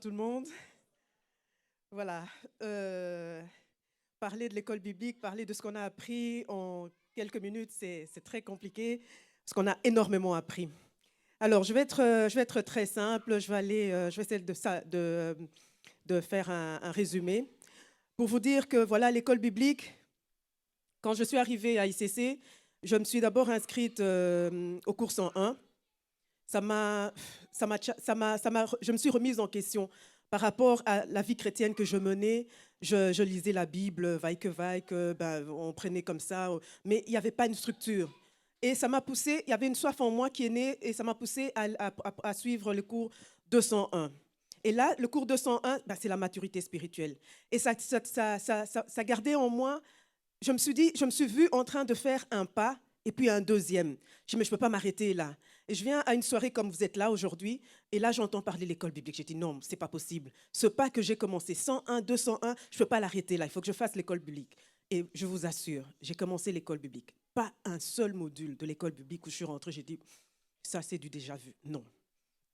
tout le monde. Voilà. Parler de l'école biblique, parler de ce qu'on a appris en quelques minutes, c'est très compliqué parce qu'on a énormément appris. Alors, je vais être très simple. Je vais essayer de faire un résumé pour vous dire que voilà, l'école biblique, quand je suis arrivée à ICC, je me suis d'abord inscrite au cours 101. Je me suis remise en question par rapport à la vie chrétienne que je menais. Je lisais la Bible, vaille que vaille, on prenait comme ça, mais il n'y avait pas une structure. Et ça m'a poussé, il y avait une soif en moi qui est née et ça m'a poussé à suivre le cours 201. Et là, le cours 201, c'est la maturité spirituelle. Et ça gardait en moi, je me suis vue en train de faire un pas et puis un deuxième. Je me dis, mais je ne peux pas m'arrêter là. Et je viens à une soirée comme vous êtes là aujourd'hui, et là j'entends parler de l'école biblique. J'ai dit non, ce n'est pas possible. Ce pas que j'ai commencé, 101, 201, je ne peux pas l'arrêter là, il faut que je fasse l'école biblique. Et je vous assure, j'ai commencé l'école biblique. Pas un seul module de l'école biblique où je suis rentrée, j'ai dit, ça c'est du déjà vu. Non.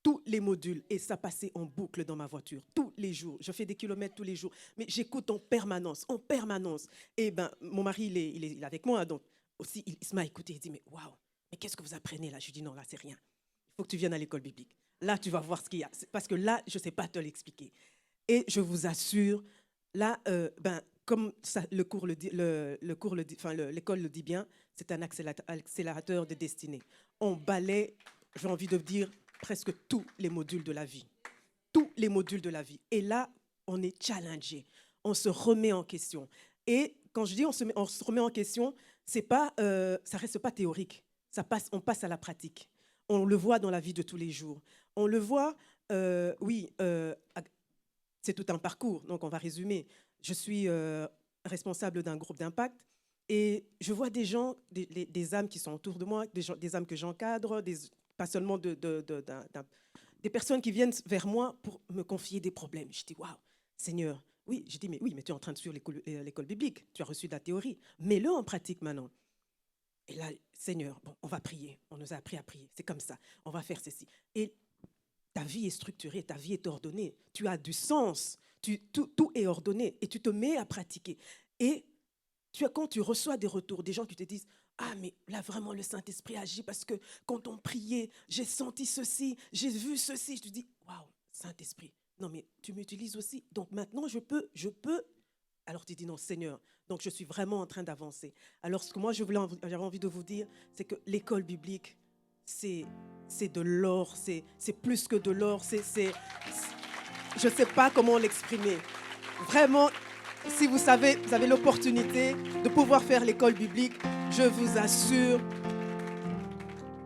Tous les modules, et ça passait en boucle dans ma voiture, tous les jours. Je fais des kilomètres tous les jours, mais j'écoute en permanence, en permanence. Et mon mari, il est avec moi, donc aussi, il se m'a écouté, il dit, mais waouh, mais qu'est-ce que vous apprenez là? Je lui dis, non, là, c'est rien. Il faut que tu viennes à l'école biblique. Là, tu vas voir ce qu'il y a. Parce que là, je ne sais pas te l'expliquer. Et je vous assure, là, comme ça, l'école le dit bien, c'est un accélérateur de destinée. On balaie, j'ai envie de dire, presque tous les modules de la vie. Tous les modules de la vie. Et là, on est challengé. On se remet en question. Et quand je dis on se remet en question, ça ne reste pas théorique. On passe à la pratique. On le voit dans la vie de tous les jours. On le voit, c'est tout un parcours. Donc, on va résumer. Je suis responsable d'un groupe d'impact et je vois des gens, des âmes qui sont autour de moi, des âmes que j'encadre, pas seulement des personnes qui viennent vers moi pour me confier des problèmes. Je dis, waouh, Seigneur, oui, je dis, mais oui, mais tu es en train de suivre l'école biblique, tu as reçu de la théorie, mets-le en pratique maintenant. Et là, Seigneur, bon, on va prier, on nous a appris à prier, c'est comme ça, on va faire ceci. Et ta vie est structurée, ta vie est ordonnée, tu as du sens, tout est ordonné et tu te mets à pratiquer. Et quand tu reçois des retours, des gens qui te disent « Ah, mais là, vraiment, le Saint-Esprit agit parce que quand on priait, j'ai senti ceci, j'ai vu ceci. » Je te dis « Waouh, Saint-Esprit, non, mais tu m'utilises aussi. Donc maintenant, je peux. » Alors tu dis « Non, Seigneur. » Donc je suis vraiment en train d'avancer. Alors ce que moi, j'avais envie de vous dire, c'est que l'école biblique, c'est de l'or, c'est plus que de l'or. Je ne sais pas comment l'exprimer. Vraiment, si vous savez, vous avez l'opportunité de pouvoir faire l'école biblique, je vous assure,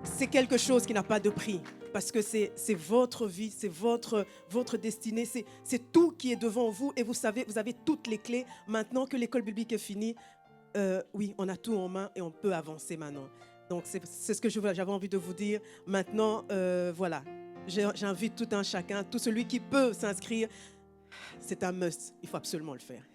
c'est quelque chose qui n'a pas de prix. Parce que c'est votre vie, c'est votre destinée, c'est tout qui est devant vous. Et vous savez, vous avez toutes les clés. Maintenant que l'école biblique est finie, oui, on a tout en main et on peut avancer maintenant. Donc, c'est ce que j'avais envie de vous dire. Maintenant, voilà, j'invite tout un chacun, tout celui qui peut s'inscrire. C'est un must, il faut absolument le faire.